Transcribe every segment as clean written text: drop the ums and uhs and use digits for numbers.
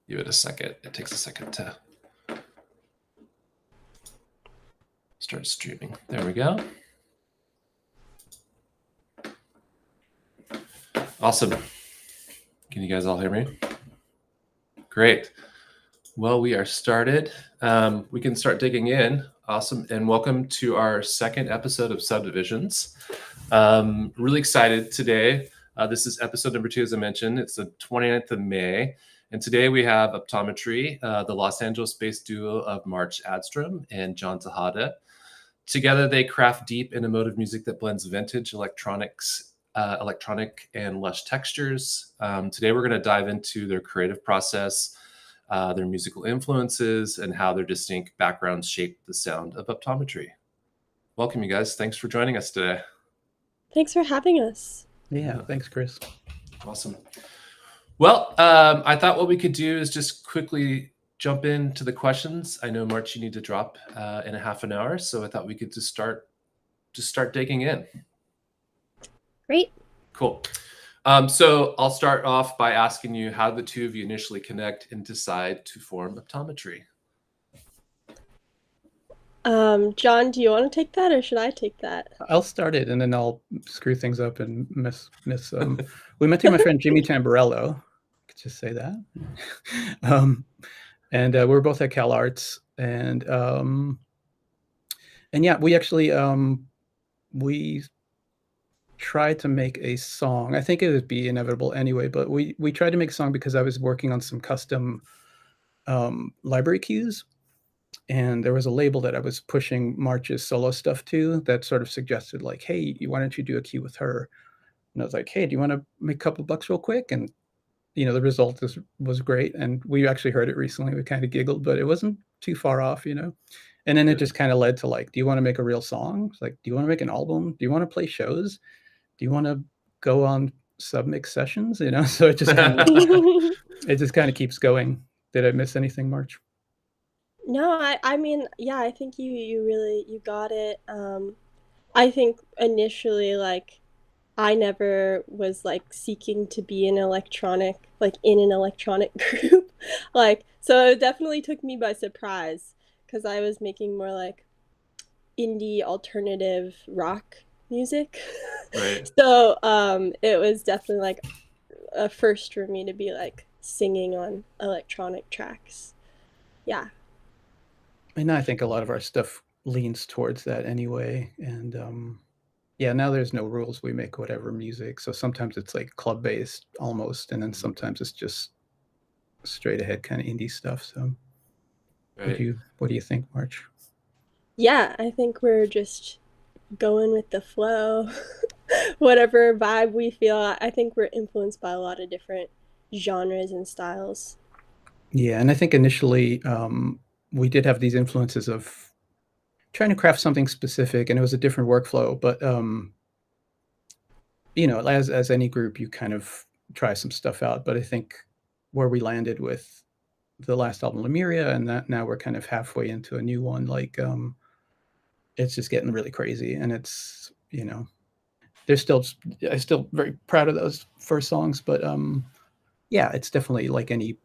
Give it a second. It takes a second to start streaming. There we go. Awesome. Can you guys all hear me? Great. Well, we are started. We can start digging in. Awesome. And welcome to our second episode of Subdivisions. Really excited today. This is episode number 2, as I mentioned. It's the 29th of May. And today we have Optometry, the Los Angeles-based duo of March Adstrum and John Tejada. Together, they craft deep and emotive music that blends vintage electronic and lush textures. Today, we're going to dive into their creative process, their musical influences, and how their distinct backgrounds shape the sound of Optometry. Welcome, you guys. Thanks for joining us today. Thanks for having us. Yeah, thanks, Chris. Awesome. Well, I thought what we could do is just quickly jump into the questions. I know, March, you need to drop in a half an hour, so I thought we could just start digging in. Great. Cool. So I'll start off by asking you how the two of you initially connect and decide to form Optometry. John, do you want to take that or should I take that? I'll start it and then I'll screw things up and miss. We met through my friend Jimmy Tamborello. I could just say that. And we're both at Cal Arts, and yeah, we actually we tried to make a song. I think it would be inevitable anyway, but we tried to make a song because I was working on some custom library cues. And there was a label that I was pushing March's solo stuff to that sort of suggested, like, hey, why don't you do a cue with her? And I was like, hey, do you want to make a couple bucks real quick? And, you know, the result was great. And we actually heard it recently. We kind of giggled, but it wasn't too far off, you know? And then it just kind of led to, like, do you want to make a real song? It's like, do you want to make an album? Do you want to play shows? Do you want to go on Submix sessions? You know, so it just kind of keeps going. Did I miss anything, March? No, I mean, yeah, I think you got it. I think initially, like, I never was like seeking to be in an electronic group. Like, so it definitely took me by surprise because I was making more like indie alternative rock music. Right. So it was definitely like a first for me to be like singing on electronic tracks. Yeah. And I think a lot of our stuff leans towards that anyway. And yeah, now there's no rules. We make whatever music. So sometimes it's like club-based almost, and then sometimes it's just straight ahead kind of indie stuff. So Right. what do you think, March? Yeah, I think we're just going with the flow. Whatever vibe we feel. I think we're influenced by a lot of different genres and styles. Yeah, and I think initially we did have these influences of trying to craft something specific, and it was a different workflow. But you know, as any group, you kind of try some stuff out. But I think where we landed with the last album, Lemuria, and that now we're kind of halfway into a new one. Like, it's just getting really crazy, and it's, you know, I'm still very proud of those first songs. But yeah, it's definitely like any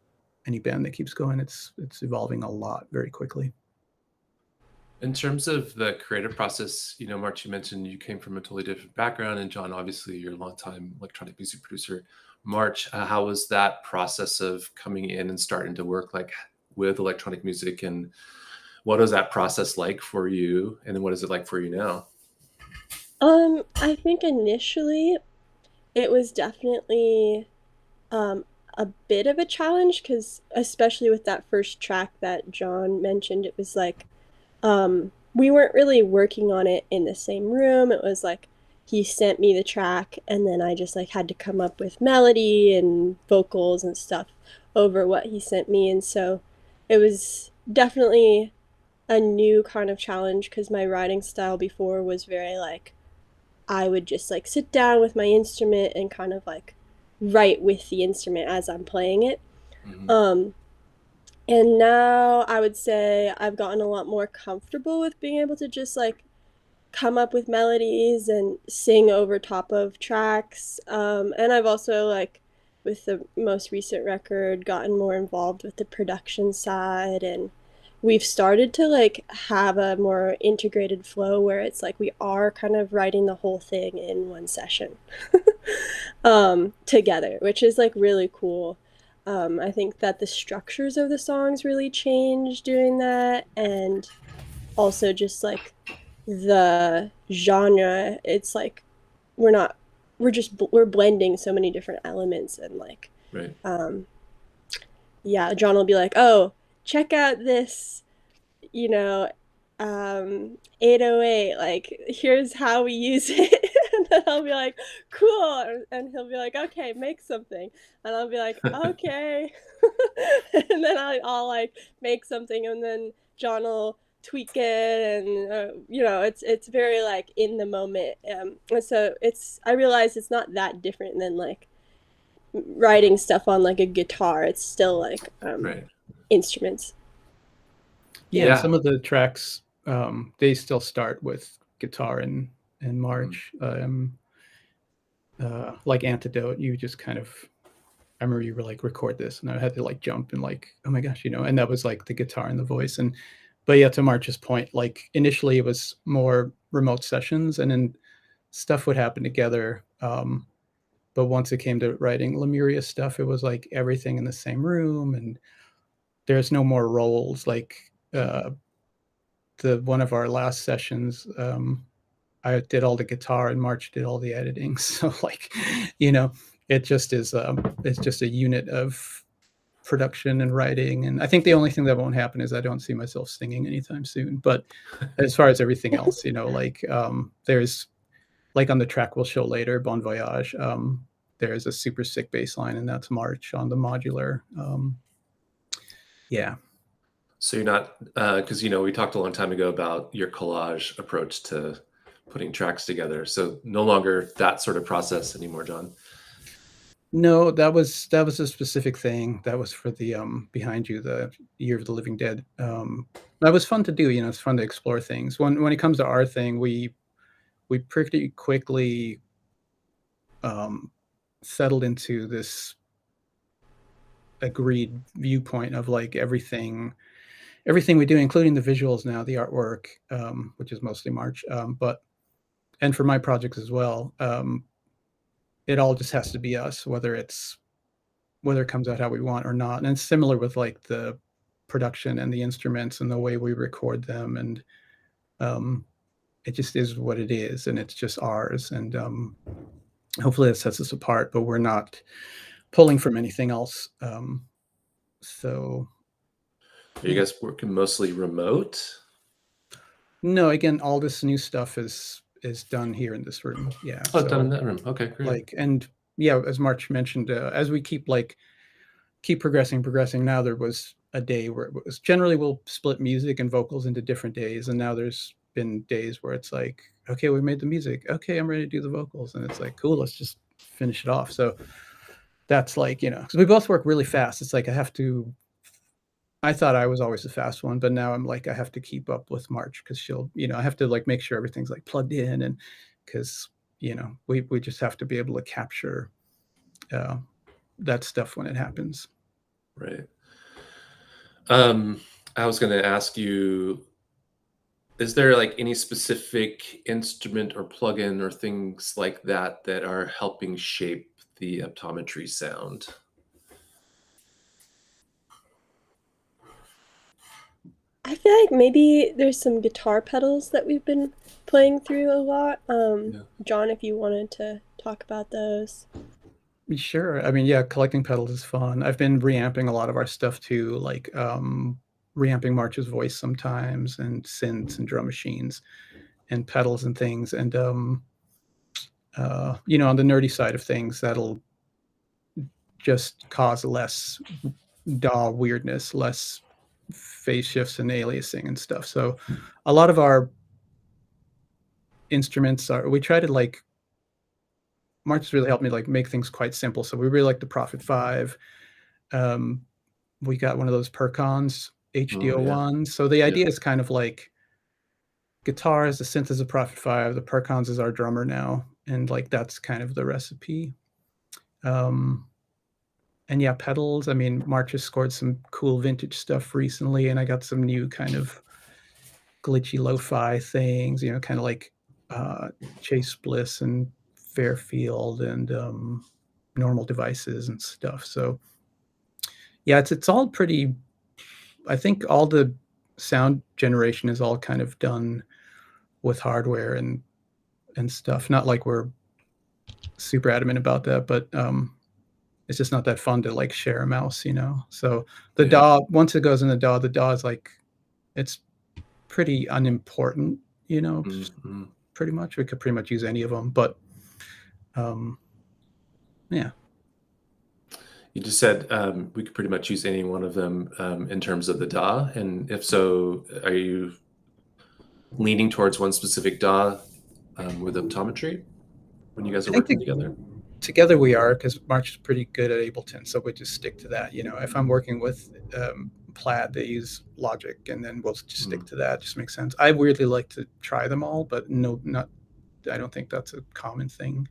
band that keeps going, it's evolving a lot very quickly. In terms of the creative process, you know, March, you mentioned you came from a totally different background, and John, obviously, you're a longtime electronic music producer. March, how was that process of coming in and starting to work like with electronic music, and what was that process like for you, and then what is it like for you now? I think initially it was definitely a bit of a challenge because especially with that first track that John mentioned, it was like we weren't really working on it in the same room. It was like he sent me the track and then I just like had to come up with melody and vocals and stuff over what he sent me. And so it was definitely a new kind of challenge because my writing style before was very like I would just like sit down with my instrument and kind of like write with the instrument as I'm playing it. Mm-hmm. And now I would say I've gotten a lot more comfortable with being able to just like come up with melodies and sing over top of tracks. And I've also like with the most recent record, gotten more involved with the production side, and we've started to like have a more integrated flow where it's like we are kind of writing the whole thing in one session together, which is like really cool. I think that the structures of the songs really change doing that, and also just like the genre. It's like we're blending so many different elements, and like Right. yeah, John will be like, oh, check out this, you know, 808, like here's how we use it. And then I'll be like, cool, and he'll be like, okay, make something, and I'll be like, okay. And then I'll like make something, and then John will tweak it, and it's very like in the moment. And so I realize it's not that different than like writing stuff on like a guitar. It's still like Right. instruments. Yeah, some of the tracks they still start with guitar and March. Like Antidote, you just kind of, I remember you were like, record this, and I had to like jump and like, oh my gosh, and that was like the guitar and the voice. But yeah, to March's point, like initially it was more remote sessions, and then stuff would happen together. But once it came to writing Lemuria stuff, it was like everything in the same room, and there's no more roles. Like one of our last sessions, I did all the guitar and March did all the editing. So like, it just is it's just a unit of production and writing. And I think the only thing that won't happen is I don't see myself singing anytime soon. But as far as everything else, like there's like on the track we'll show later, Bon Voyage, there's a super sick bass line, and that's March on the modular. Yeah. So you're not, because we talked a long time ago about your collage approach to putting tracks together. So no longer that sort of process anymore, John. No, that was a specific thing. That was for the Behind You, the Year of the Living Dead. That was fun to do. It's fun to explore things. When it comes to our thing, we pretty quickly settled into this agreed viewpoint of like everything we do, including the visuals now, the artwork, which is mostly March, and for my projects as well, it all just has to be us, whether it comes out how we want or not. And it's similar with like the production and the instruments and the way we record them, and it just is what it is, and it's just ours. And hopefully that sets us apart, but we're not pulling from anything else. So are you guys working mostly remote? No, again, all this new stuff is done here in this room. Yeah. Oh, so, done in that room. Okay, great. Like, and yeah, as March mentioned, as we keep progressing. Now there was a day where it was generally we'll split music and vocals into different days, and now there's been days where it's like, okay, we made the music. Okay, I'm ready to do the vocals, and it's like, cool, let's just finish it off. So that's like, because we both work really fast. It's like I thought I was always the fast one, but now I'm like, I have to keep up with March because she'll, I have to like make sure everything's like plugged in, and because, we just have to be able to capture that stuff when it happens. Right. I was going to ask you, is there like any specific instrument or plugin or things like that that are helping shape the Optometry sound? I feel like maybe there's some guitar pedals that we've been playing through a lot. John, if you wanted to talk about those. Sure. I mean, yeah, collecting pedals is fun. I've been reamping a lot of our stuff too, like reamping March's voice sometimes, and synths and drum machines and pedals and things. And, on the nerdy side of things, that'll just cause less DAW weirdness, less phase shifts and aliasing and stuff. So a lot of our instruments we try to like, March has really helped me like make things quite simple. So we really like the Prophet 5. We got one of those Percons HD01. Yeah. So the idea is kind of like guitars, the synth is a Prophet 5, the Percons is our drummer now. And like, that's kind of the recipe. yeah, pedals. I mean, March has scored some cool vintage stuff recently, and I got some new kind of glitchy lo-fi things, kind of like Chase Bliss and Fairfield and normal devices and stuff. So yeah, it's all pretty. I think all the sound generation is all kind of done with hardware and stuff. Not like we're super adamant about that, but it's just not that fun to like share a mouse, So the DAW, once it goes in the DAW is like, it's pretty unimportant, pretty much. We could pretty much use any of them, but yeah. You just said we could pretty much use any one of them in terms of the DAW, and if so, are you leaning towards one specific DAW with Optometry when you guys are working together? Together we are, because March is pretty good at Ableton, so we just stick to that. If I'm working with Plaid, they use Logic, and then we'll just stick to that. Just makes sense. I weirdly like to try them all, but I don't think that's a common thing.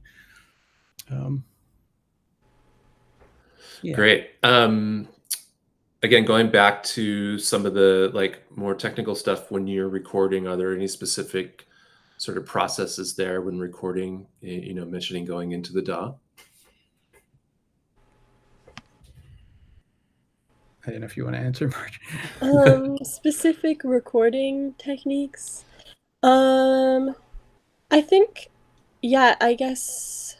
Yeah. Great. Again, going back to some of the like more technical stuff when you're recording, are there any specific sort of processes there when recording, mentioning going into the DAW? I don't know if you want to answer, March. Specific recording techniques. I think, yeah, I guess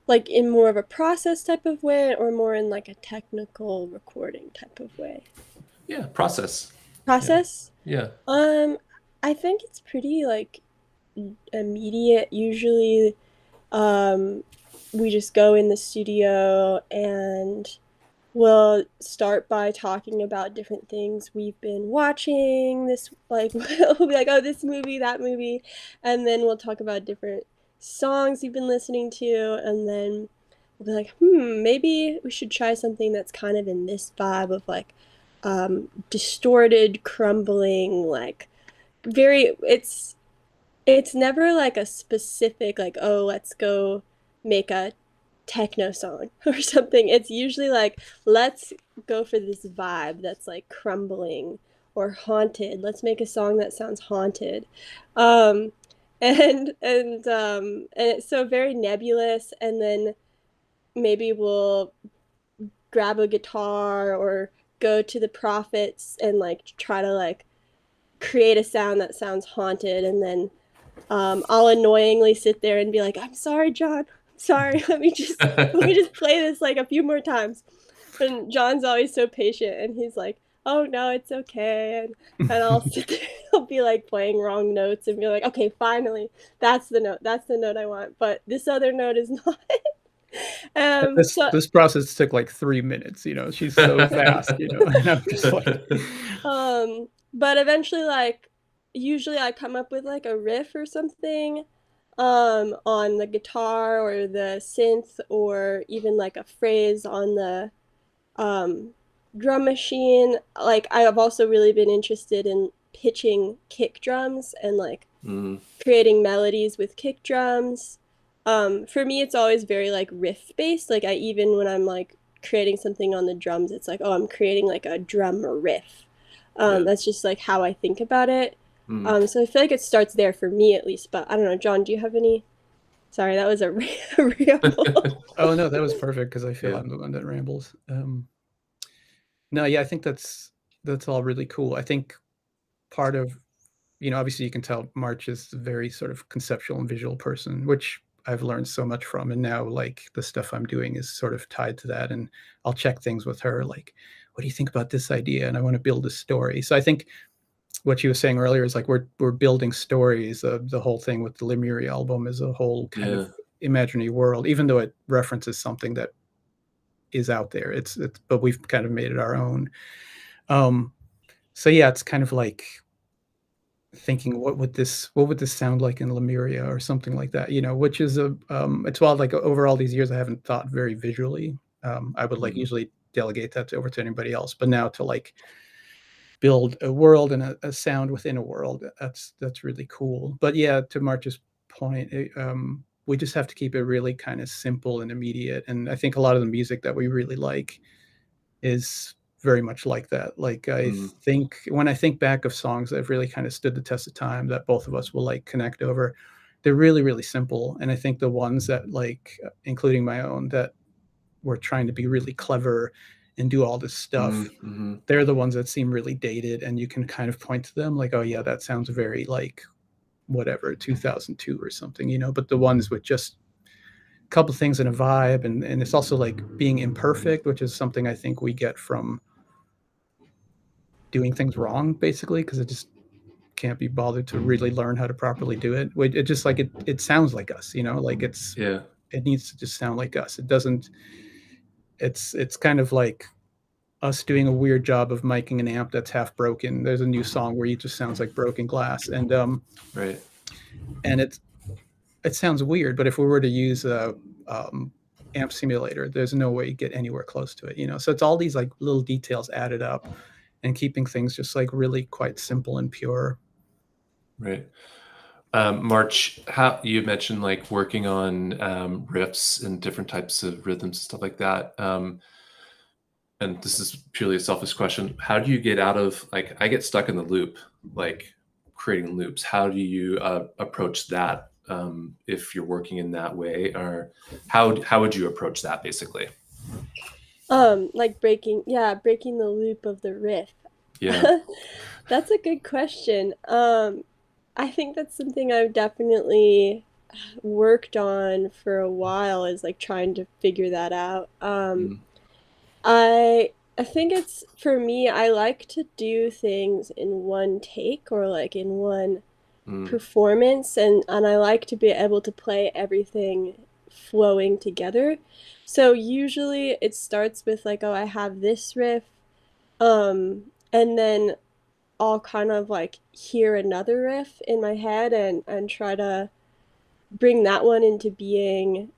like in more of a process type of way, or more in like a technical recording type of way? Yeah, process. Yeah. I think it's pretty like immediate. Usually, we just go in the studio and we'll start by talking about different things we've been watching. We'll be like, oh, this movie, that movie, and then we'll talk about different songs we've been listening to, and then we'll be like, maybe we should try something that's kind of in this vibe of like distorted, crumbling, like it's never like a specific like, oh, let's go make a techno song or something. It's usually like, let's go for this vibe that's like crumbling or haunted. Let's make a song that sounds haunted. And it's so very nebulous, and then maybe we'll grab a guitar or go to the Prophets and like try to like create a sound that sounds haunted, and then I'll annoyingly sit there and be like, I'm sorry, John, sorry, let me just play this like a few more times. And John's always so patient, and he's like, oh no, it's okay. And I'll sit there, I'll be like playing wrong notes and be like, okay, finally, that's the note I want, but this other note is not. This process took like 3 minutes, she's so fast, and I'm just like but eventually, like, usually I come up with like a riff or something on the guitar or the synth, or even like a phrase on the drum machine. Like, I have also really been interested in pitching kick drums and like creating melodies with kick drums. For me, it's always very like riff based. Like, even when I'm like creating something on the drums, it's like, oh, I'm creating like a drum riff. That's just like how I think about it. So I feel like it starts there for me, at least. But I don't know, John, do you have any? Sorry, that was a ramble. Oh no, that was perfect, because I feel I'm the one that rambles. No, yeah, I think that's all really cool. I think part of, obviously you can tell March is a very sort of conceptual and visual person, which I've learned so much from. And now like the stuff I'm doing is sort of tied to that. And I'll check things with her, like, what do you think about this idea? And I want to build a story. So I think what she was saying earlier is like, we're building stories. The whole thing with the Lemuria album is a whole kind of imaginary world, even though it references something that is out there. But we've kind of made it our own. So yeah, it's kind of like thinking, what would this sound like in Lemuria or something like that, which is it's wild. Like, over all these years, I haven't thought very visually. I would like usually delegate that over to anybody else, but now to like build a world and a sound within a world, that's really cool. But yeah, to March's point, we just have to keep it really kind of simple and immediate. And I think a lot of the music that we really like is very much like that. Like I think when I think back of songs that have really kind of stood the test of time that both of us will like connect over, they're really, really simple. And I think the ones that like, including my own, that were trying to be really clever and do all this stuff, they're the ones that seem really dated, and you can kind of point to them like, oh yeah, that sounds very like whatever 2002 or something, you know. But the ones with just a couple things in a vibe, and it's also like being imperfect, which is something I think we get from doing things wrong, basically, because it just can't be bothered to really learn how to properly do it. It just like it sounds like us, you know, like it needs to just sound like us. It doesn't. It's kind of like us doing a weird job of miking an amp that's half broken. There's a new song where it just sounds like broken glass, and and it sounds weird. But if we were to use a amp simulator, there's no way you get anywhere close to it, you know. So it's all these like little details added up, and keeping things just like really quite simple and pure. Right. March, how you mentioned like working on riffs and different types of rhythms and stuff like that. And this is purely a selfish question. How do you get out of, like, I get stuck in the loop, like creating loops. How do you approach that if you're working in that way, or how would you approach that basically? Like breaking the loop of the riff. Yeah. That's a good question. I think that's something I've definitely worked on for a while, is like trying to figure that out. I think it's, for me, I like to do things in one take or like in one performance, and I like to be able to play everything flowing together. So usually it starts with like, oh, I have this riff, and then I'll kind of like hear another riff in my head and try to bring that one into being,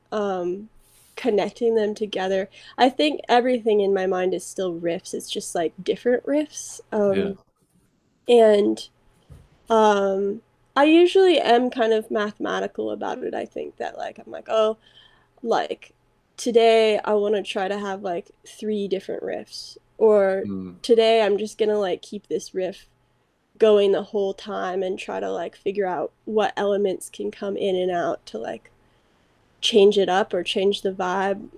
connecting them together. I think everything in my mind is still riffs. It's just like different riffs. And I usually am kind of mathematical about it. I think that like I'm like, oh, like today I want to try to have like 3 different riffs, or today I'm just gonna like keep this riff going the whole time and try to like figure out what elements can come in and out to like change it up or change the vibe.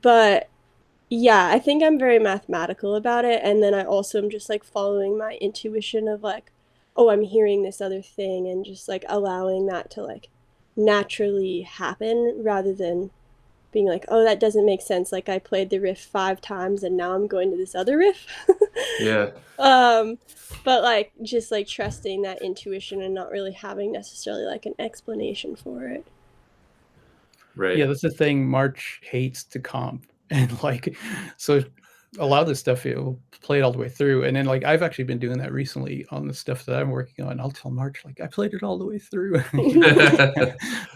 But yeah, I think I'm very mathematical about it, and then I also am just like following my intuition of like, oh, I'm hearing this other thing, and just like allowing that to like naturally happen rather than being like, oh, that doesn't make sense, like I played the riff 5 times and now I'm going to this other riff. But like just like trusting that intuition and not really having necessarily like an explanation for it. Right. Yeah, that's the thing. March hates to comp, and like, so a lot of this stuff you'll play it all the way through, and then like I've actually been doing that recently on the stuff that I'm working on. I'll tell March like I played it all the way through,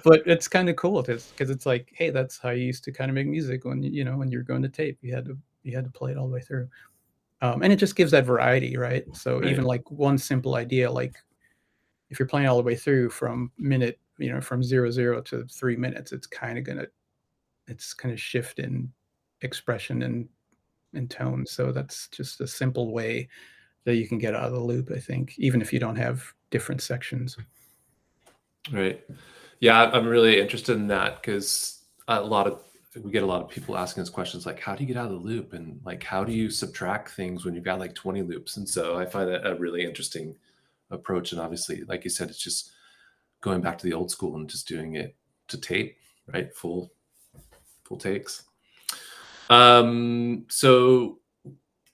but it's kind of cool because it's like, hey, that's how you used to kind of make music when you know when you're going to tape. You had to play it all the way through, and it just gives that variety, right? So even like one simple idea, like if you're playing all the way through from minute, you know, from 0 to 3 minutes, it's kind of shift in expression and tone. So that's just a simple way that you can get out of the loop, I think, even if you don't have different sections. Right. Yeah, I'm really interested in that because we get a lot of people asking us questions like, how do you get out of the loop? And like, how do you subtract things when you've got like 20 loops? And so I find that a really interesting approach. And obviously, like you said, it's just going back to the old school and just doing it to tape, right? Full takes. So,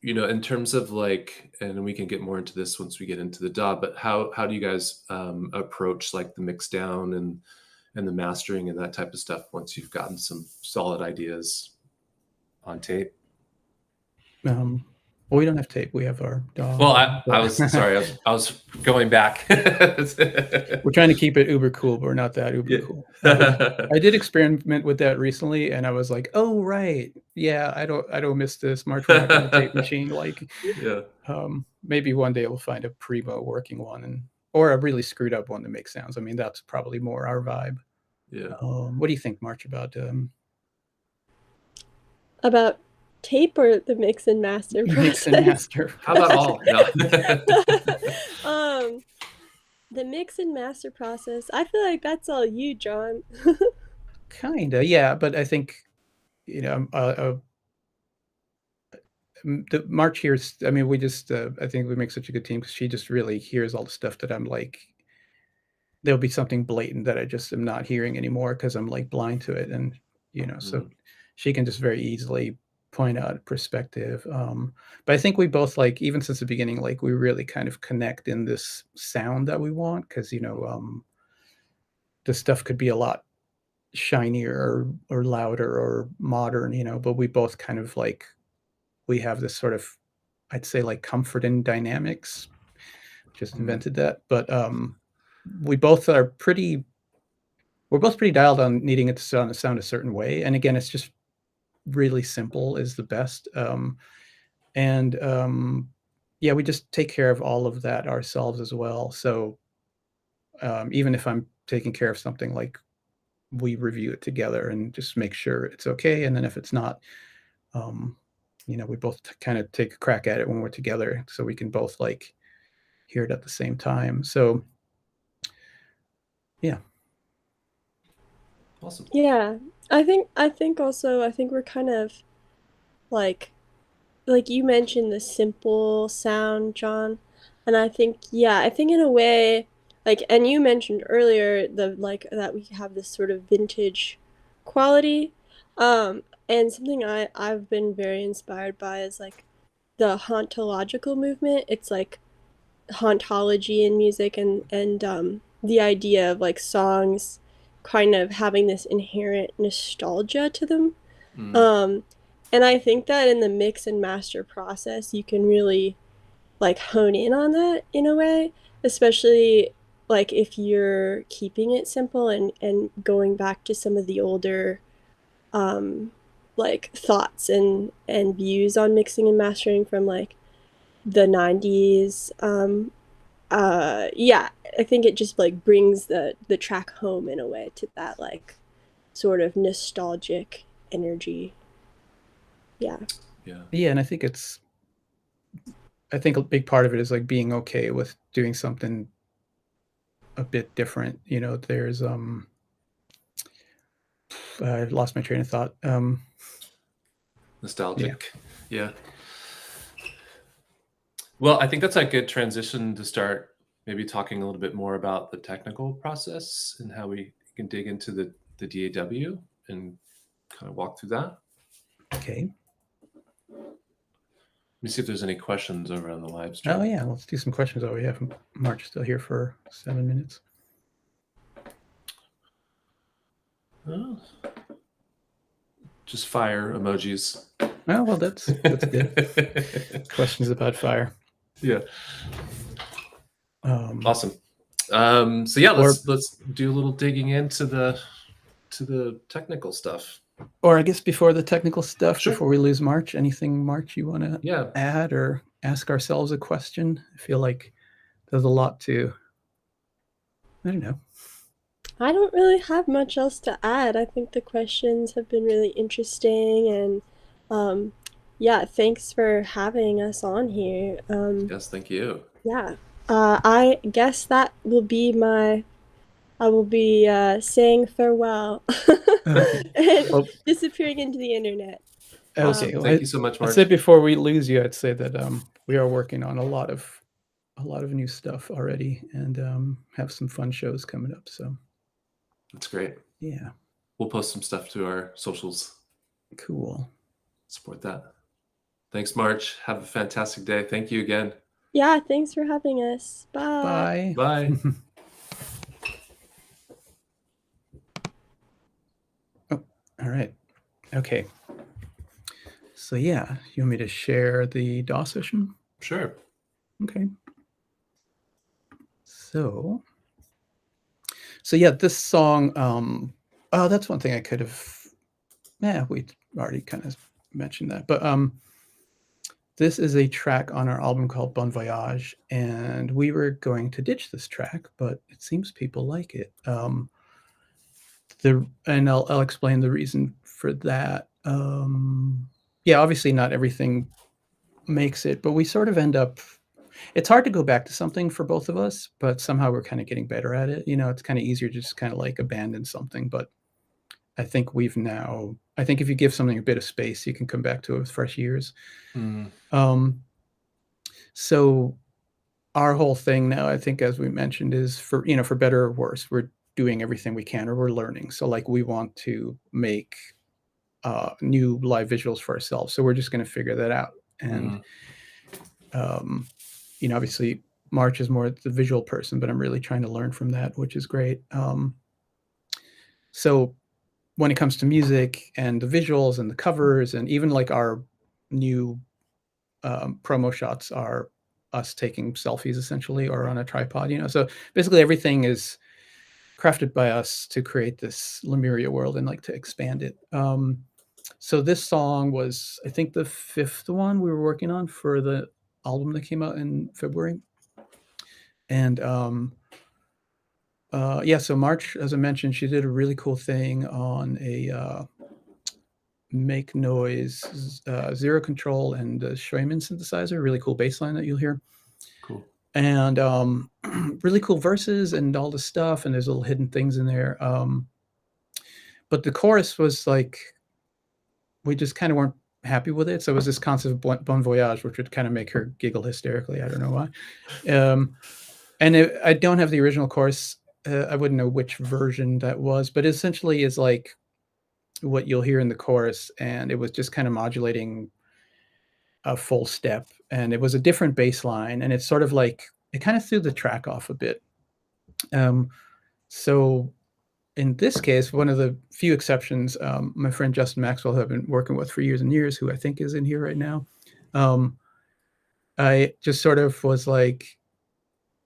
you know, in terms of like, and we can get more into this once we get into the DAW, but how do you guys approach like the mix down and the mastering and that type of stuff once you've gotten some solid ideas on tape? Well, we don't have tape. We have our DAW. Well, I was sorry. I was going back. We're trying to keep it uber cool, but we're not that uber cool. I did experiment with that recently, and I was like, "Oh, right, yeah, I don't miss this March when I tape machine." Like, maybe one day we'll find a primo working one, and or a really screwed up one that makes sounds. I mean, that's probably more our vibe. Yeah. What do you think, March, About tape or the mix and master process? mix and master? How about all? No. The mix and master process. I feel like that's all you, John. Kinda, yeah. But I think, you know, the March hears. I mean, we just. I think we make such a good team because she just really hears all the stuff that I'm like. There'll be something blatant that I just am not hearing anymore because I'm like blind to it, and so she can just very easily point out perspective. But I think we both, like, even since the beginning, like, we really kind of connect in this sound that we want because the stuff could be a lot shinier or louder or modern, but we both kind of like we have this sort of, I'd say, like, comfort in dynamics. Just invented that, but we're both pretty dialed on needing it to sound a certain way. And again, it's just really simple is the best. Yeah, we just take care of all of that ourselves as well. So even if I'm taking care of something, like, we review it together and just make sure it's okay. And then if it's not, we both kind of take a crack at it when we're together so we can both like hear it at the same time. So yeah. Awesome. Yeah. I think we're kind of like you mentioned the simple sound, John. And I think in a way, like, and you mentioned earlier that we have this sort of vintage quality. And something I've been very inspired by is like the hauntological movement. It's like hauntology in music and the idea of like songs kind of having this inherent nostalgia to them. And I think that in the mix and master process, you can really like hone in on that in a way, especially like if you're keeping it simple and going back to some of the older like thoughts and views on mixing and mastering from like the 90s. Yeah, I think it just like brings the track home in a way to that like sort of nostalgic energy. Yeah. And I think a big part of it is like being okay with doing something a bit different. There's I lost my train of thought. Nostalgic. Yeah. Well, I think that's a good transition to start maybe talking a little bit more about the technical process and how we can dig into the D.I.Y and kind of walk through that. Okay. Let me see if there's any questions over on the live stream. Oh yeah, let's do some questions while we have March still here for 7 minutes. Oh. Just fire emojis. Oh, well, that's good. Questions about fire. Yeah. Awesome. So yeah, let's do a little digging into the technical stuff. Or I guess before the technical stuff, Sure. Before we lose March, anything, March, you want to add or ask ourselves a question? I feel like there's a lot to, I don't know. I don't really have much else to add. I think the questions have been really interesting, and yeah, thanks for having us on here. Yes, thank you. Yeah, I guess that will be I will be saying farewell and disappearing into the internet. Okay, thank you so much, March. I said before we lose you, I'd say that we are working on a lot of new stuff already, and have some fun shows coming up. So that's great. Yeah, we'll post some stuff to our socials. Cool. Support that. Thanks, March. Have a fantastic day. Thank you again. Yeah, thanks for having us. Bye. Bye. Oh, all right. Okay. So yeah, you want me to share the DAW session? Sure. Okay. So yeah, this song, oh, that's one thing I could have, we already kind of mentioned that, but this is a track on our album called Bon Voyage, and we were going to ditch this track, but it seems people like it. And I'll explain the reason for that. Yeah, obviously not everything makes it, but we sort of end up. It's hard to go back to something for both of us, but somehow we're kind of getting better at it. It's kind of easier to just kind of like abandon something, but I think if you give something a bit of space, you can come back to it with fresh ears. So our whole thing now, I think, as we mentioned, is for better or worse, we're doing everything we can, or we're learning. So like we want to make new live visuals for ourselves. So we're just going to figure that out. And, obviously March is more the visual person, but I'm really trying to learn from that, which is great. So when it comes to music and the visuals and the covers, and even like our new promo shots are us taking selfies essentially, or on a tripod, so basically everything is crafted by us to create this Lemuria world and like to expand it. So this song was, I think, the 5th one we were working on for the album that came out in February. And so March, as I mentioned, she did a really cool thing on a Make Noise Zero Control and Schweiman synthesizer, really cool bass line that you'll hear. Cool. And really cool verses and all the stuff, and there's little hidden things in there. But the chorus was like, we just kind of weren't happy with it. So it was this concept of Bon Voyage, which would kind of make her giggle hysterically. I don't know why. I don't have the original chorus. I wouldn't know which version that was, but essentially is like what you'll hear in the chorus. And it was just kind of modulating a full step, and it was a different bass line, and it's sort of like, it kind of threw the track off a bit. So in this case, one of the few exceptions, my friend Justin Maxwell, who I've been working with for years and years, who I think is in here right now, I just sort of was like,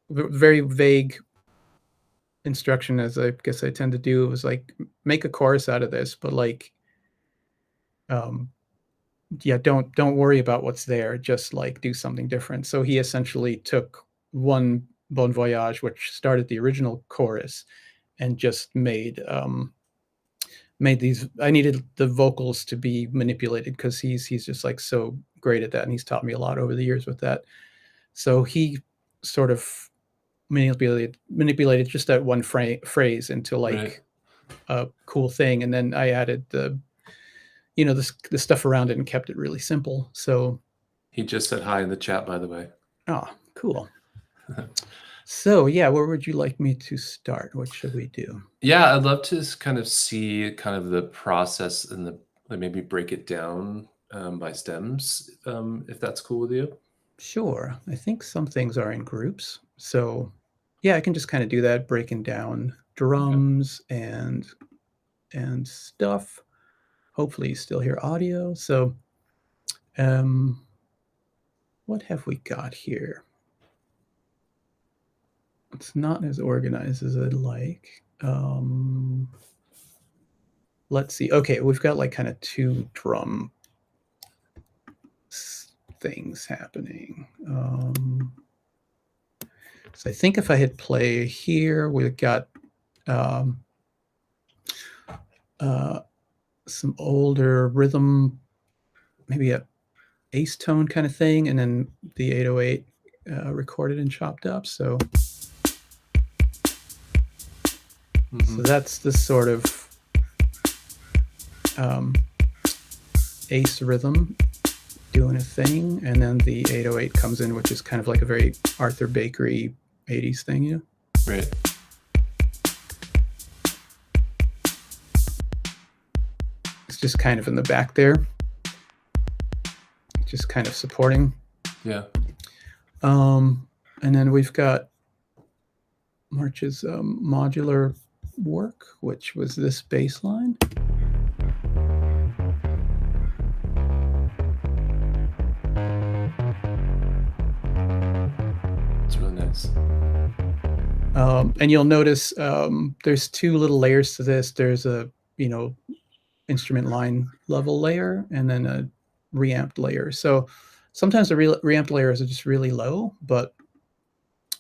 very vague instruction, as I guess I tend to do. It was like, make a chorus out of this, but like, don't worry about what's there, just like do something different. So he essentially took one Bon Voyage, which started the original chorus, and just made these. I needed the vocals to be manipulated because he's just like so great at that, and he's taught me a lot over the years with that. So he sort of manipulated just that one phrase into like a cool thing, and then I added the stuff around it and kept it really simple. So he just said hi in the chat, by the way. Oh, cool. So yeah, where would you like me to start? What should we do? Yeah, I'd love to kind of see kind of the process and maybe break it down by stems, if that's cool with you. Sure. I think some things are in groups. So yeah, I can just kind of do that, breaking down drums and stuff. Hopefully you still hear audio. So what have we got here? It's not as organized as I'd like. Let's see. Okay, we've got like kind of 2 drum things happening. So I think if I hit play here, we've got some older rhythm, maybe a ace tone kind of thing, and then the 808 recorded and chopped up. So so that's the sort of ace rhythm doing a thing, and then the 808 comes in, which is kind of like a very Arthur Bakery 80s thing, Right. It's just kind of in the back there, just kind of supporting. Yeah. And then we've got March's modular work, which was this bass line. It's really nice. And you'll notice there's 2 little layers to this. There's a, instrument line level layer, and then a reamped layer. So sometimes the reamp layers are just really low, but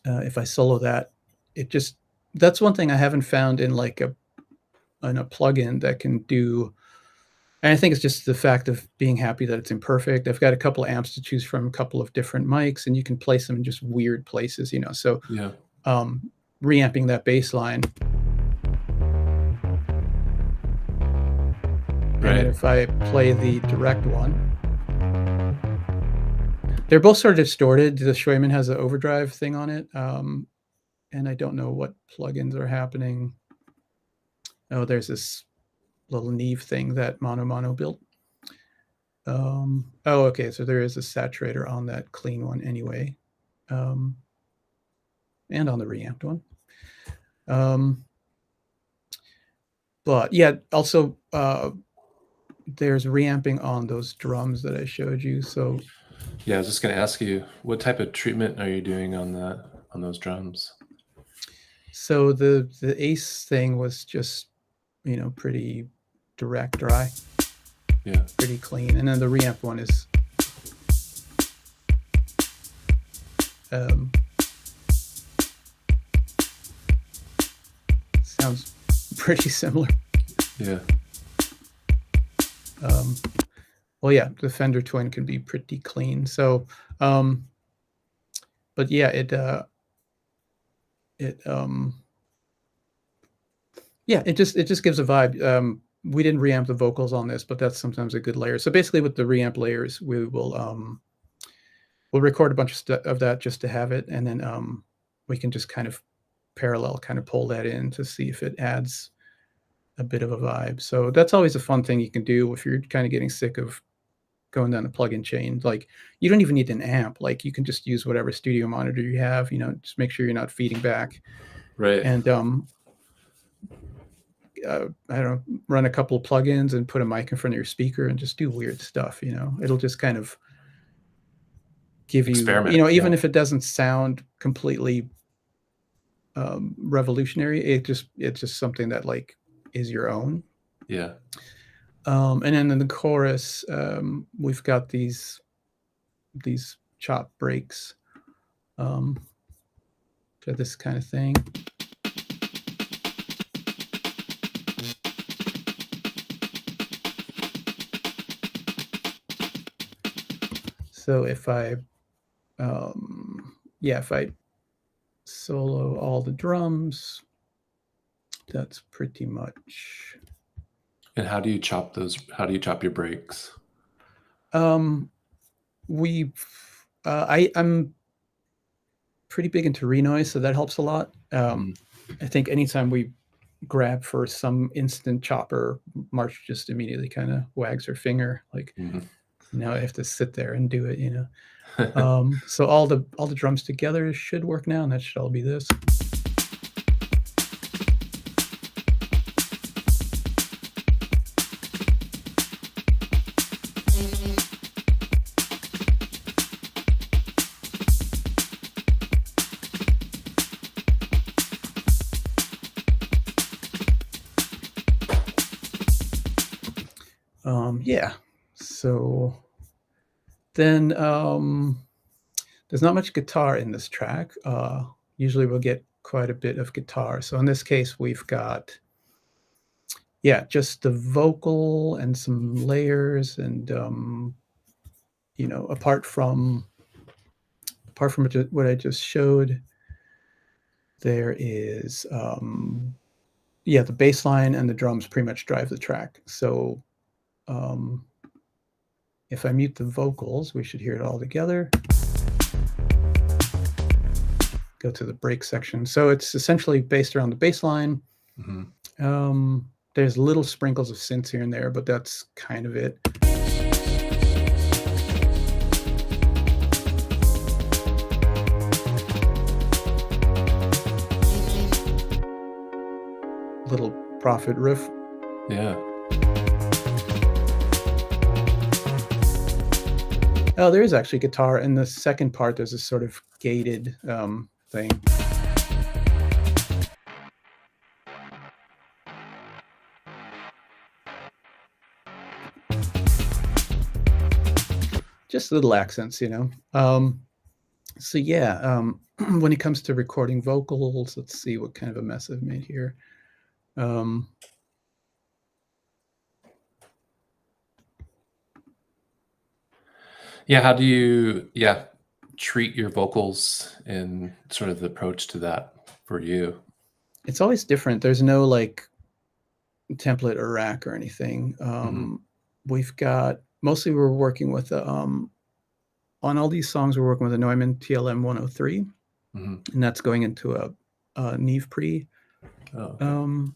if I solo that, that's one thing I haven't found in like a plugin that can do. And I think it's just the fact of being happy that it's imperfect. I've got a couple of amps to choose from, a couple of different mics, and you can place them in just weird places, So Yeah. Reamping that bass line. Right. And if I play the direct one, they're both sort of distorted. The Schweiman has an overdrive thing on it, and I don't know what plugins are happening. Oh, there's this little Neve thing that Mono built. Oh, okay, so there is a saturator on that clean one anyway, and on the reamped one. But yeah, also there's reamping on those drums that I showed you. So yeah, I was just going to ask you, what type of treatment are you doing on those drums? So the Ace thing was just, pretty direct, dry. Yeah. Pretty clean. And then the reamp one is sounds pretty similar. Yeah. Well, yeah, the Fender Twin can be pretty clean. So, but yeah, it just gives a vibe. We didn't reamp the vocals on this, but that's sometimes a good layer. So basically, with the reamp layers, we will we'll record a bunch of that just to have it, and then we can just kind of parallel, kind of pull that in to see if it adds a bit of a vibe. So that's always a fun thing you can do if you're kind of getting sick of going down a plug-in chain. Like, you don't even need an amp. Like, you can just use whatever studio monitor you have. Just make sure you're not feeding back. Right. And I don't know, run a couple of plugins and put a mic in front of your speaker and just do weird stuff. It'll just kind of give Experiment, you, even if it doesn't sound completely revolutionary, it's just something that like is your own. Yeah. And then in the chorus, we've got these chop breaks for this kind of thing. So if I solo all the drums, that's pretty much. And how do you chop those? How do you chop your breaks? I'm pretty big into renoise, so that helps a lot. I think anytime we grab for some instant chopper, March just immediately kind of wags her finger, like, now I have to sit there and do it, So all the drums together should work now, and that should all be this. Yeah. So then there's not much guitar in this track. Usually we'll get quite a bit of guitar. So in this case, we've got, just the vocal and some layers, and apart from what I just showed, there is the bass line and the drums pretty much drive the track. So if I mute the vocals, we should hear it all together. Go to the break section. So it's essentially based around the bass line. There's little sprinkles of synths here and there, but that's kind of it. Little Prophet riff. Yeah. Oh, there is actually guitar in the second part. There's a sort of gated thing. just little accents, you know. So yeah, when it comes to recording vocals, let's see what kind of a mess I've made here. Yeah, how do you treat your vocals and sort of the approach to that for you? It's always different. There's no like template or rack or anything. We've got, mostly we're working with on all these songs, we're working with a Neumann TLM 103, and that's going into a Neve pre. Oh, okay.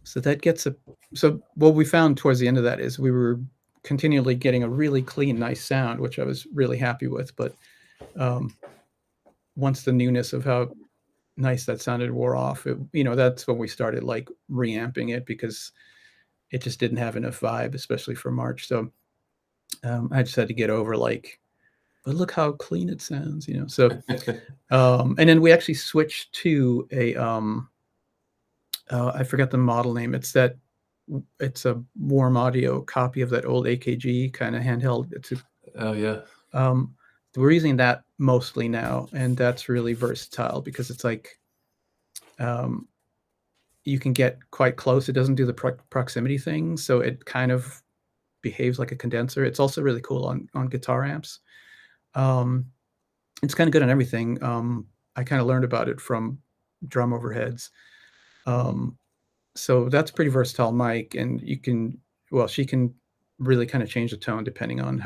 So that gets so what we found towards the end of that is we were continually getting a really clean, nice sound, which I was really happy with. But once the newness of how nice that sounded wore off, that's when we started like reamping it, because it just didn't have enough vibe, especially for March. So I just had to get over like, but look how clean it sounds, So, and then we actually switched to a, I forgot the model name. It's a warm audio copy of that old AKG kind of handheld. Oh yeah. We're using that mostly now, and that's really versatile because it's like, you can get quite close. It doesn't do the proximity thing, so it kind of behaves like a condenser. It's also really cool on guitar amps. It's kind of good on everything. I kind of learned about it from drum overheads. So that's pretty versatile mic, and she can really kind of change the tone depending on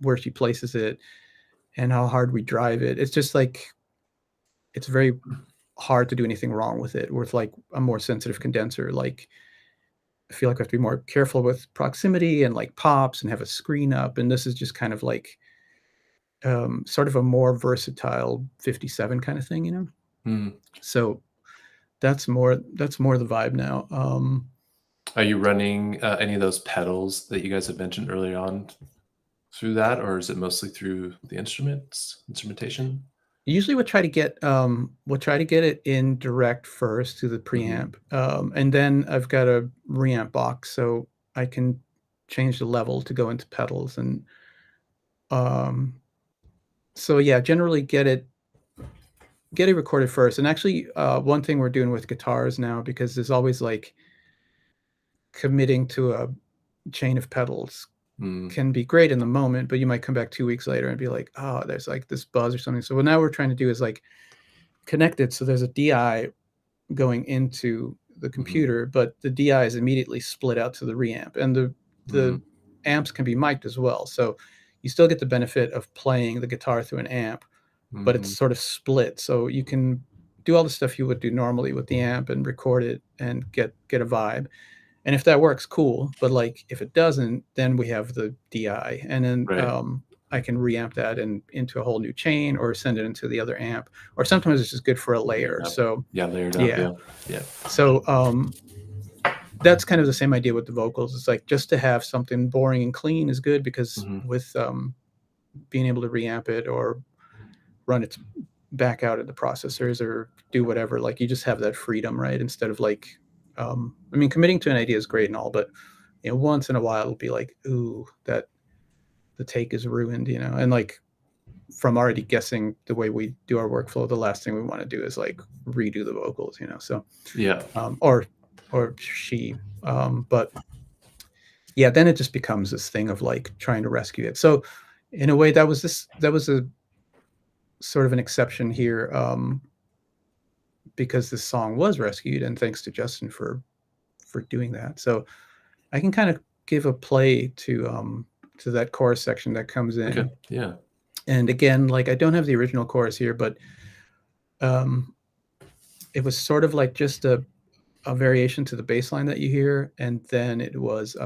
where she places it and how hard we drive it. It's just like, it's very hard to do anything wrong with it. With like a more sensitive condenser, like I feel like I have to be more careful with proximity and like pops and have a screen up. And this is just kind of like sort of a more versatile 57 kind of thing, So that's more the vibe now. Are you running any of those pedals that you guys have mentioned earlier on through that, or is it mostly through the instrumentation? Usually we'll try to get it in direct first to the preamp, and then I've got a reamp box, so I can change the level to go into pedals, and so yeah, generally get it recorded first. And actually, one thing we're doing with guitars now, because there's always like committing to a chain of pedals can be great in the moment, but you might come back 2 weeks later and be like, oh, there's like this buzz or something. So what now we're trying to do is like connect it so there's a DI going into the computer, but the DI is immediately split out to the reamp, and the amps can be mic'd as well. So you still get the benefit of playing the guitar through an amp, but it's sort of split. So you can do all the stuff you would do normally with the amp and record it and get a vibe. And if that works, cool. But like if it doesn't, then we have the DI, and then I can reamp that into a whole new chain or send it into the other amp. Or sometimes it's just good for a layer. So layered up. Yeah. So that's kind of the same idea with the vocals. It's like just to have something boring and clean is good, because with being able to reamp it or run it back out of the processors or do whatever, like you just have that freedom, right? Instead of like, committing to an idea is great and all, but once in a while it'll be like, ooh, that the take is ruined, and like from already guessing the way we do our workflow, the last thing we want to do is like redo the vocals, so yeah, or she, but yeah, then it just becomes this thing of like trying to rescue it. So in a way, that was a sort of an exception here, because this song was rescued, and thanks to Justin for doing that. So I can kind of give a play to that chorus section that comes in. Okay. Yeah. And again, like I don't have the original chorus here, but it was sort of like just a variation to the bass line that you hear, and then it was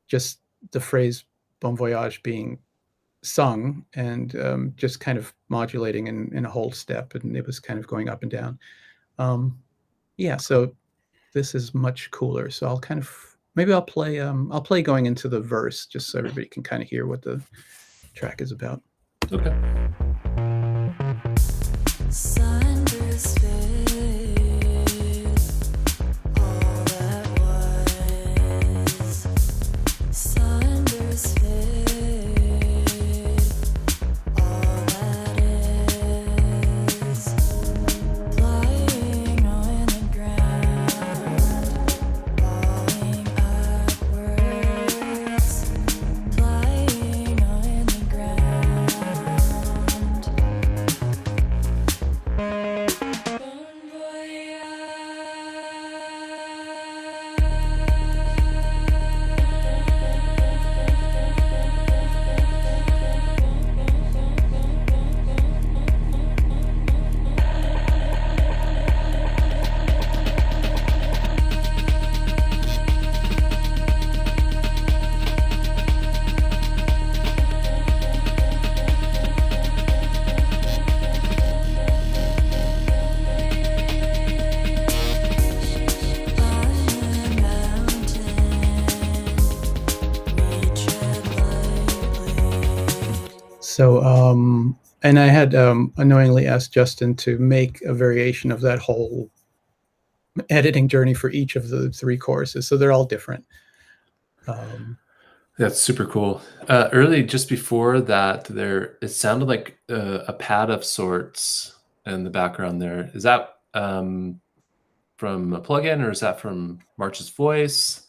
just the phrase Bon Voyage being sung, and just kind of modulating in a whole step, and it was kind of going up and down. So this is much cooler. So I'll kind of I'll play going into the verse just so everybody can kind of hear what the track is about. Okay. Sunders fade, all that was. Sunders fade. So, and I had annoyingly asked Justin to make a variation of that whole editing journey for each of the 3 choruses. So they're all different. That's super cool. Early, just before that, it sounded like a pad of sorts in the background there. Is that from a plugin, or is that from March's voice?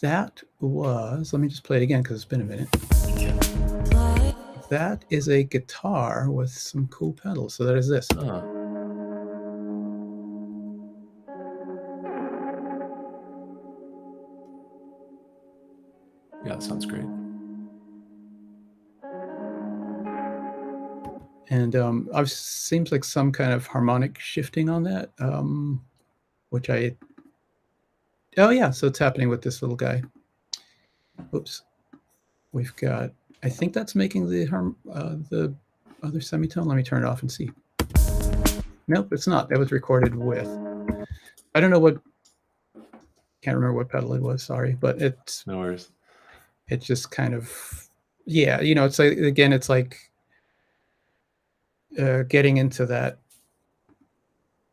That was, let me just play it again because it's been a minute. That is a guitar with some cool pedals. So that is this. Oh. Yeah, that sounds great. And seems like some kind of harmonic shifting on that, which oh yeah, so it's happening with this little guy. Oops. We've got, I think that's making the other semitone. Let me turn it off and see. Nope, it's not. That was recorded with, I don't know what, can't remember what pedal it was, sorry, but it's, no worries. It's just kind of, yeah, it's like, again, it's like getting into that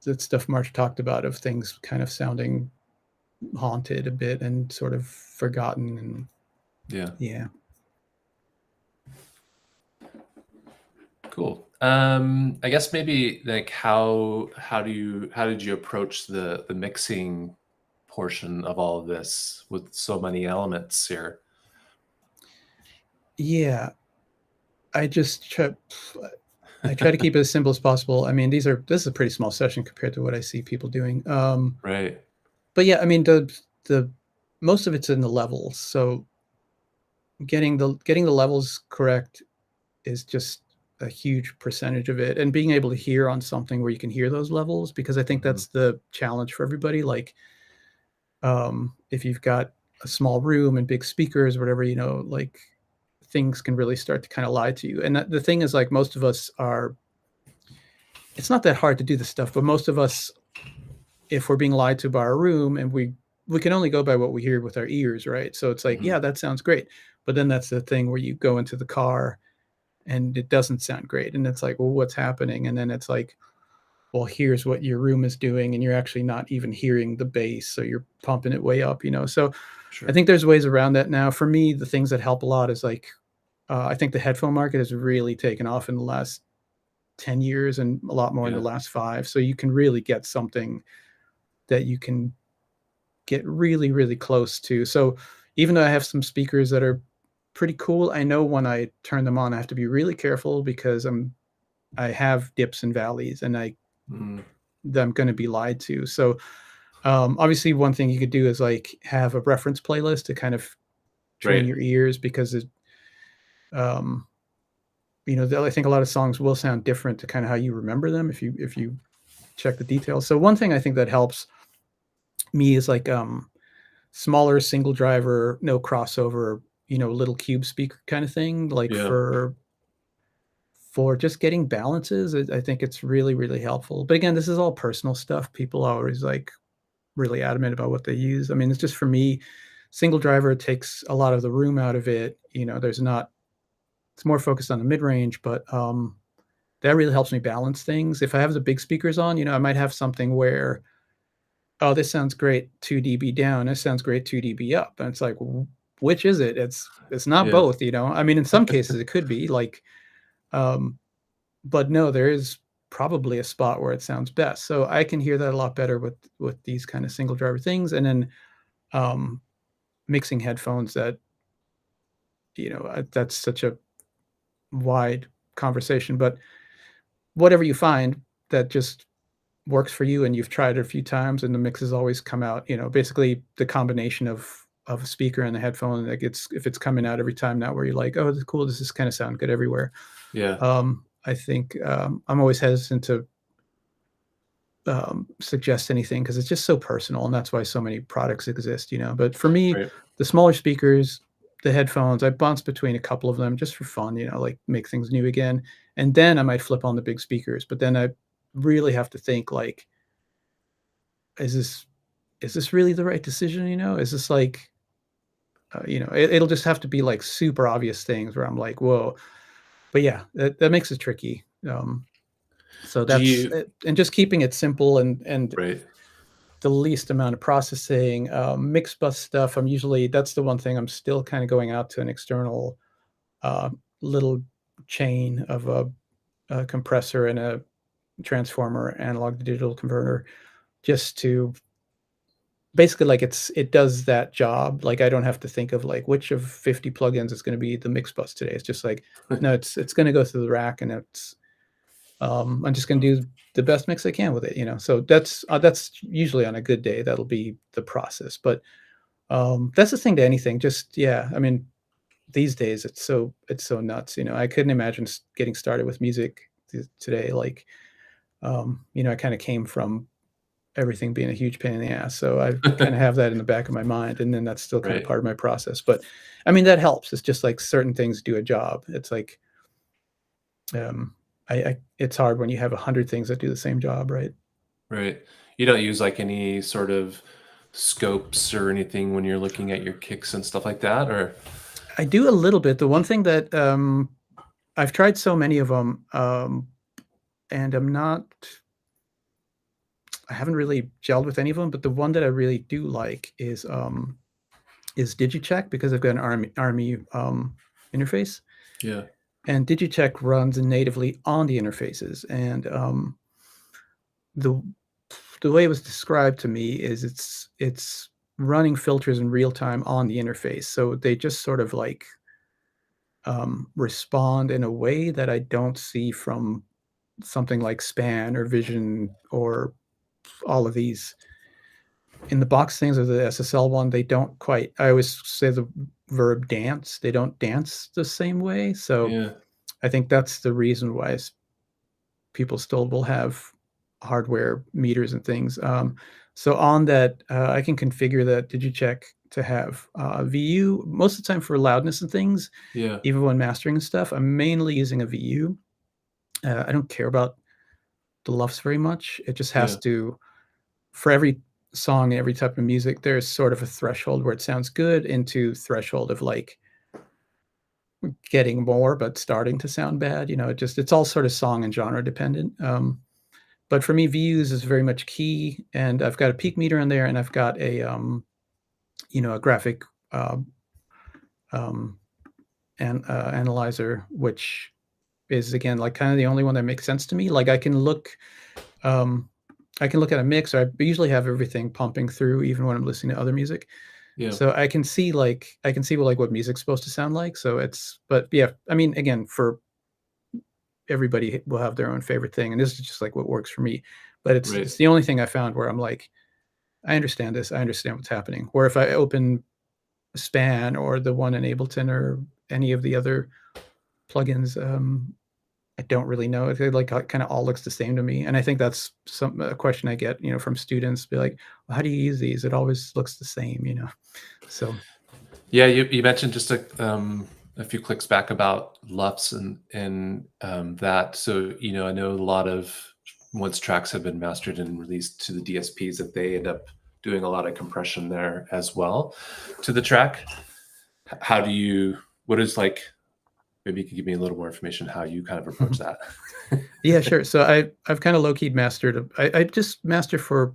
stuff March talked about of things kind of sounding haunted a bit and sort of forgotten. And yeah. Cool. I guess maybe like how did you approach the mixing portion of all of this with so many elements here? Yeah, I try to keep it as simple as possible. I mean, this is a pretty small session compared to what I see people doing. Right. But yeah, I mean, the most of it's in the levels. So getting the levels correct is just a huge percentage of it, and being able to hear on something where you can hear those levels, because I think that's the challenge for everybody. Like, if you've got a small room and big speakers or whatever, like things can really start to kind of lie to you. And the thing is, like, most of us it's not that hard to do this stuff, but most of us, if we're being lied to by our room, and we can only go by what we hear with our ears, right? So it's like, yeah, that sounds great. But then that's the thing where you go into the car and it doesn't sound great. And it's like, well, what's happening? And then it's like, well, here's what your room is doing, and you're actually not even hearing the bass, so you're pumping it way up, So sure. I think there's ways around that now. For me, the things that help a lot is like, I think the headphone market has really taken off in the last 10 years and a lot more in the last 5. So you can really get something that you can get really, really close to. So even though I have some speakers that are pretty cool, I know when I turn them on, I have to be really careful because I have dips and valleys, and I'm going to be lied to. So obviously one thing you could do is like have a reference playlist to kind of train your ears, because it, I think a lot of songs will sound different to kind of how you remember them if you check the details. So one thing I think that helps me is like smaller single driver, no crossover, little cube speaker kind of thing, like for just getting balances. I think it's really, really helpful. But again, this is all personal stuff. People are always like really adamant about what they use. I mean, it's just, for me, single driver takes a lot of the room out of it. It's more focused on the mid-range, but that really helps me balance things. If I have the big speakers on, I might have something where, oh, this sounds great 2 dB down, this sounds great 2 dB up. And it's like, which is it? It's not both, I mean, in some cases it could be like, but no, there is probably a spot where it sounds best. So I can hear that a lot better with these kind of single driver things. And then mixing headphones, that, that's such a wide conversation, but whatever you find that just works for you and you've tried it a few times and the mixes always come out, basically the combination of a speaker and the headphone, like if it's coming out every time now where you're like, oh, this is cool, this is kind of sound good everywhere. I think I'm always hesitant to suggest anything because it's just so personal, and that's why so many products exist, but for me, the smaller speakers, the headphones, I bounce between a couple of them just for fun, like make things new again. And then I might flip on the big speakers, but then I really have to think like, is this really the right decision? Is this like, it'll just have to be like super obvious things where I'm like, whoa, but yeah, that makes it tricky. So Do that's you and just keeping it simple and right? the least amount of processing. Mix bus stuff, that's the one thing I'm still kind of going out to an external little chain of a compressor and a transformer, analog to digital converter, just to basically, like, it does that job. Like, I don't have to think of like which of 50 plugins is going to be the mix bus today. It's just like, no, it's going to go through the rack, and I'm just going to do the best mix I can with it, so that's usually on a good day, that'll be the process. But that's the thing to anything. Just, yeah, I mean, these days it's so nuts. I couldn't imagine getting started with music today. Like, I kind of came from everything being a huge pain in the ass, so I kind of have that in the back of my mind, and then that's still kind of Right. part of my process. But I mean, that helps. It's just like certain things do a job. It's like, it's hard when you have 100 things that do the same job, right? Right. You don't use like any sort of scopes or anything when you're looking at your kicks and stuff like that, or I do a little bit. The one thing that I've tried so many of them, and I haven't really gelled with any of them. But the one that I really do like is DigiCheck, because I've got an Army interface, yeah, and DigiCheck runs natively on the interfaces. And the way it was described to me is it's running filters in real time on the interface, so they just sort of like respond in a way that I don't see from something like Span or Vision or all of these. In the box things or the SSL one, they don't quite. I always say the verb dance. They don't dance the same way. So yeah, I think that's the reason why people still will have hardware meters and things. So on that, I can configure that DigiCheck to have VU most of the time for loudness and things. yeah, Even when mastering and stuff, I'm mainly using a VU. I don't care about the LUFS very much. It just has yeah, to, for every song and every type of music, there's sort of a threshold where it sounds good into threshold of like getting more, but starting to sound bad. It's all sort of song and genre dependent. But for me, views is very much key, and I've got a peak meter in there, and I've got a graphic analyzer, which is again like kind of the only one that makes sense to me. Like I can look at a mix. I usually have everything pumping through, even when I'm listening to other music. yeah, So I can see what music's supposed to sound like. But yeah, I mean, again, for everybody will have their own favorite thing, and this is just like what works for me. But it's right, the only thing I found where I'm like, I understand this. I understand what's happening. Where if I open Span or the one in Ableton or any of the other plugins, I don't really know. It like kind of all looks the same to me. And I think that's a question I get, from students, be like, well, how do you use these? It always looks the same. So yeah. You mentioned just a few clicks back about LUFS and that. So I know a lot of once tracks have been mastered and released to the DSPs, that they end up doing a lot of compression there as well to the track. How do you? What is like? Maybe you could give me a little more information how you kind of approach that. yeah, sure. So I've kind of low key mastered. I just master for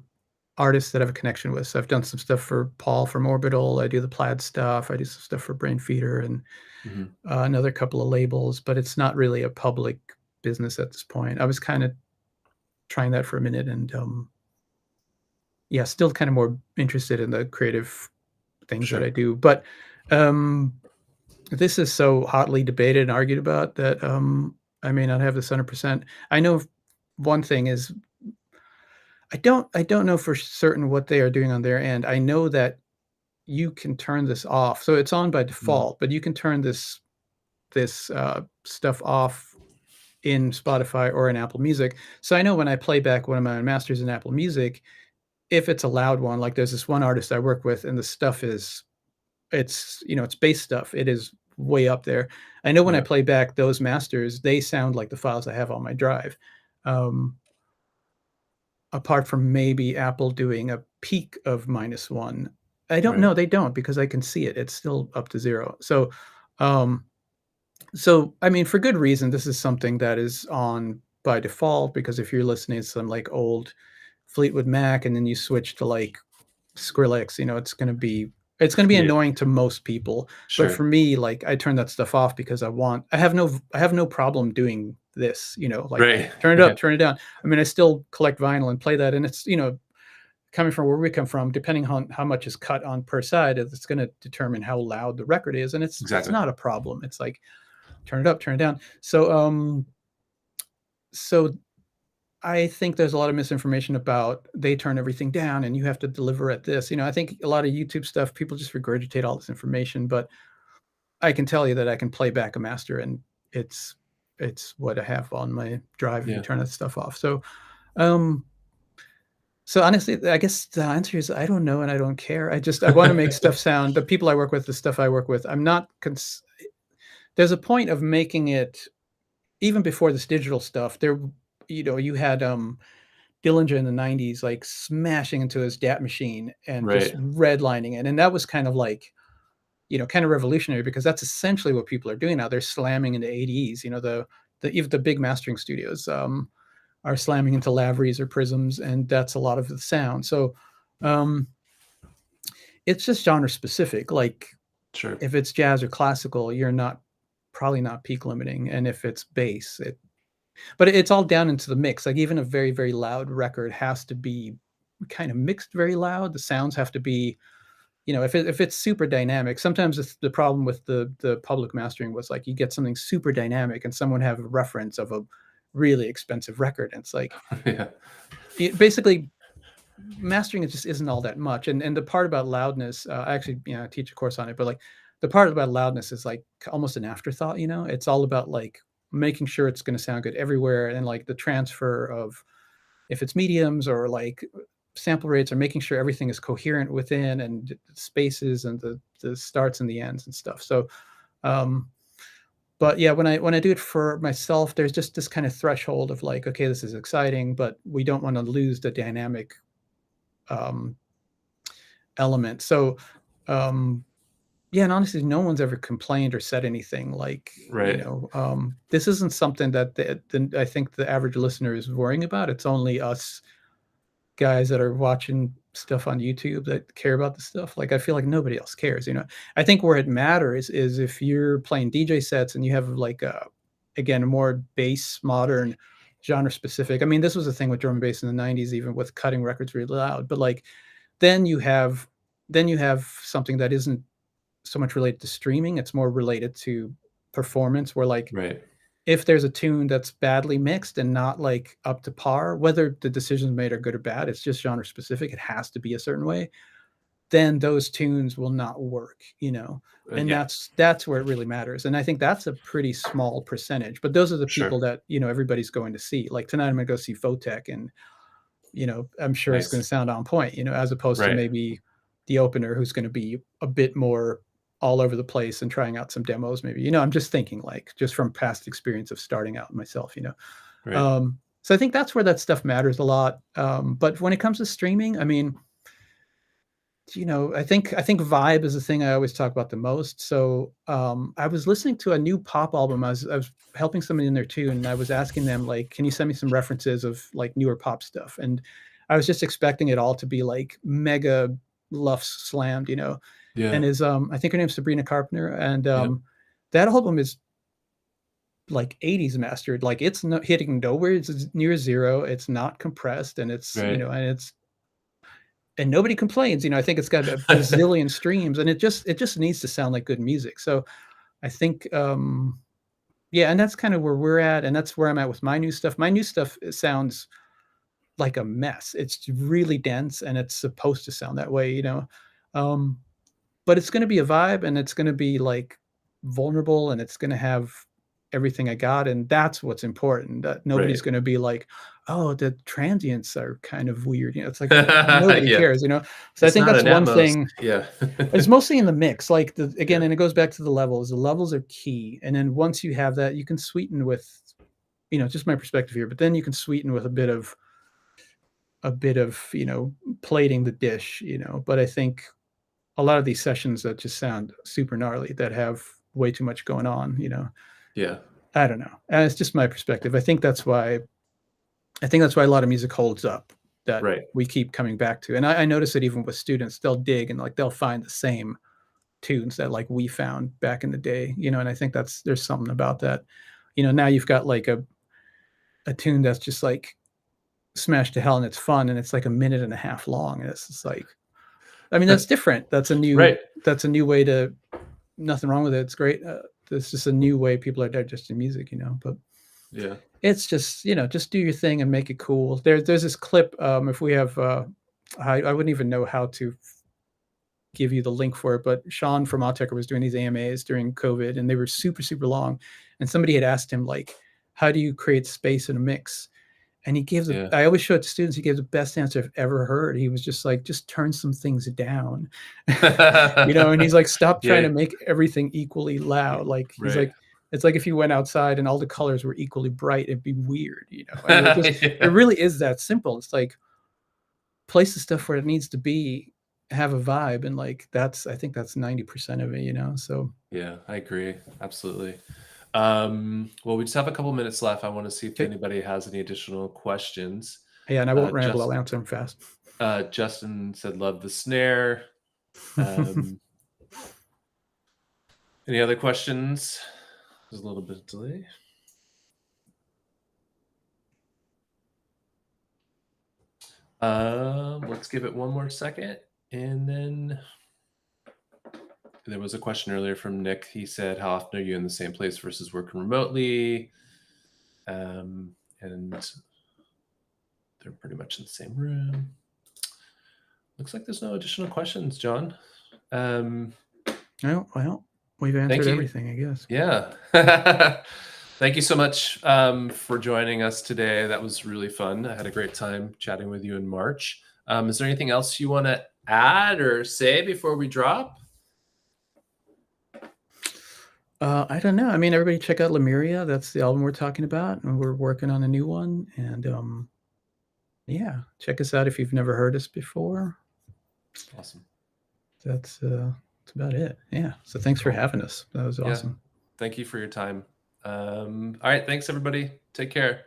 artists that I have a connection with. So I've done some stuff for Paul from Orbital. I do the Plaid stuff. I do some stuff for Brain Feeder and Mhm. another couple of labels, but it's not really a public business at this point. I was kind of trying that for a minute, and yeah, still kind of more interested in the creative things that I Sure. do. But this is so hotly debated and argued about that I may not have this 100%. I know one thing is I don't know for certain what they are doing on their end. I know that you can turn this off. So it's on by default, but you can turn this stuff off in Spotify or in Apple Music. So I know when I play back one of my masters in Apple Music, if it's a loud one, like there's this one artist I work with, and the stuff it's bass stuff. It is way up there. I know when I Yeah. play back those masters, they sound like the files I have on my drive. Apart from maybe Apple doing a peak of -1. I don't Right. know, they don't, because I can see it. It's still up to 0. So, So, I mean, for good reason, this is something that is on by default, because if you're listening to some like old Fleetwood Mac and then you switch to like Skrillex, it's gonna be Yeah. annoying to most people. But for Sure. me, like I turn that stuff off because I have no problem doing this, like Right. turn it up, turn it down. I mean, I still collect vinyl and play that, and it's coming from where we come from, depending on how much is cut on per side, it's going to determine how loud the record is, and it's Exactly. not a problem. It's like turn it up, turn it down. So I think there's a lot of misinformation about they turn everything down and you have to deliver at this. I think a lot of YouTube stuff, people just regurgitate all this information, but I can tell you that I can play back a master, and it's what I have on my drive if Yeah. you turn that stuff off. Um so honestly, I guess the answer is I don't know and I don't care. I want to make stuff sound. The people I work with, the stuff I work with, I'm not there's a point of making it even before this digital stuff. You had Dillinger in the 90s like smashing into his DAT machine and just Right. redlining it. And that was kind of like, kind of revolutionary, because that's essentially what people are doing now. They're slamming into 80s, even the big mastering studios are slamming into Lavries or Prisms, and that's a lot of the sound. So um, it's just genre specific. Like Sure. if it's jazz or classical, you're probably not peak limiting, and if it's bass, but it's all down into the mix. Like even a very, very loud record has to be kind of mixed very loud. The sounds have to be, if it's super dynamic. Sometimes the problem with the public mastering was like you get something super dynamic and someone have a reference of a really expensive record, and it's like Yeah. basically mastering it just isn't all that much. And the part about loudness, I actually I teach a course on it, but like the part about loudness is like almost an afterthought. It's all about like making sure it's going to sound good everywhere, and like the transfer of, if it's mediums or like sample rates, or making sure everything is coherent within, and spaces and the starts and the ends and stuff. So but yeah, when I do it for myself, there's just this kind of threshold of like, okay, this is exciting, but we don't want to lose the dynamic um, element. So yeah, and honestly, no one's ever complained or said anything like, Right. this isn't something that I think the average listener is worrying about. It's only us guys that are watching stuff on YouTube that care about the stuff. Like I feel like nobody else cares. I think where it matters is if you're playing DJ sets and you have like again, a more bass modern genre specific. I mean, this was a thing with drum and bass in the 90s, even with cutting records really loud. But like then you have something that isn't so much related to streaming. It's more related to performance, where like Right. if there's a tune that's badly mixed and not like up to par, whether the decisions made are good or bad, it's just genre specific, it has to be a certain way, then those tunes will not work, and Yeah. that's where it really matters. And I think that's a pretty small percentage, but those are the Sure. people that everybody's going to see. Like tonight I'm going to go see Fotech, and I'm sure it's going to Nice. sound on point, as opposed to Right. maybe the opener, who's going to be a bit more all over the place and trying out some demos. Maybe, I'm just thinking like just from past experience of starting out myself, Right. So I think that's where that stuff matters a lot. But when it comes to streaming, I mean, I think vibe is the thing I always talk about the most. So I was listening to a new pop album. I was helping somebody in there too, and I was asking them like, "Can you send me some references of like newer pop stuff?" And I was just expecting it all to be like mega luffs slammed, Yeah. And I think her name's Sabrina Carpenter, and Yep. that album is like 80s mastered. Like it's not hitting nowhere. It's near zero. It's not compressed, and it's Right. and nobody complains. I think it's got a bazillion streams, and it just needs to sound like good music. So I think yeah, and that's kind of where we're at, and that's where I'm at with my new stuff. My new stuff, it sounds like a mess. It's really dense, and it's supposed to sound that way, but it's going to be a vibe, and it's going to be like vulnerable, and it's going to have everything I got, and that's what's important. That nobody's Right. going to be like, "Oh, the transients are kind of weird." It's like nobody Yeah. cares, So I It's think not that's an one Atmos. thing. Yeah. It's mostly in the mix, like again, Yeah. and it goes back to the levels. The levels are key, and then once you have that, you can sweeten with, just my perspective here. But then you can sweeten with a bit of plating the dish. But I think a lot of these sessions that just sound super gnarly, that have way too much going on, Yeah. I don't know. And it's just my perspective. I think that's why a lot of music holds up, that Right. we keep coming back to. And I notice it even with students. They'll dig and like they'll find the same tunes that like we found back in the day, you know, and I think there's something about that. You know, now you've got like a tune that's just like smashed to hell and it's fun and it's like a minute and a half long. And it's just like, I mean, that's different. That's a new way to, nothing wrong with it. It's great. It's just a new way people are digesting music, you know, but Yeah. it's just, you know, just do your thing and make it cool. There's this clip. If we have, I wouldn't even know how to give you the link for it, but Sean from Autechre was doing these AMAs during COVID and they were super, super long. And somebody had asked him like, how do you create space in a mix? And he gave I always show it to students, he gave the best answer I've ever heard. He was just like, just turn some things down, you know? And he's like, stop trying to make everything equally loud. Like, he's like, it's like if you went outside and all the colors were equally bright, it'd be weird, you know? And it really is that simple. It's like, place the stuff where it needs to be, have a vibe. And like, I think that's 90% of it, you know? So yeah, I agree. Absolutely. Well, we just have a couple minutes left. I want to see if anybody has any additional questions. Yeah, and I won't ramble. I'll answer them fast. Justin said, love the snare. Any other questions? There's a little bit of delay. Let's give it one more second. And then there was a question earlier from Nick. He said, how often are you in the same place versus working remotely? And they're pretty much in the same room. Looks like there's no additional questions, John. Well, we've answered everything, I guess. Yeah. Thank you so much for joining us today. That was really fun. I had a great time chatting with you in March. Is there anything else you want to add or say before we drop? I don't know. I mean, everybody check out Lemuria. That's the album we're talking about, and we're working on a new one. And yeah, check us out if you've never heard us before. Awesome. That's about it. Yeah. So thanks for having us. That was awesome. Thank you for your time. All right. Thanks, everybody. Take care.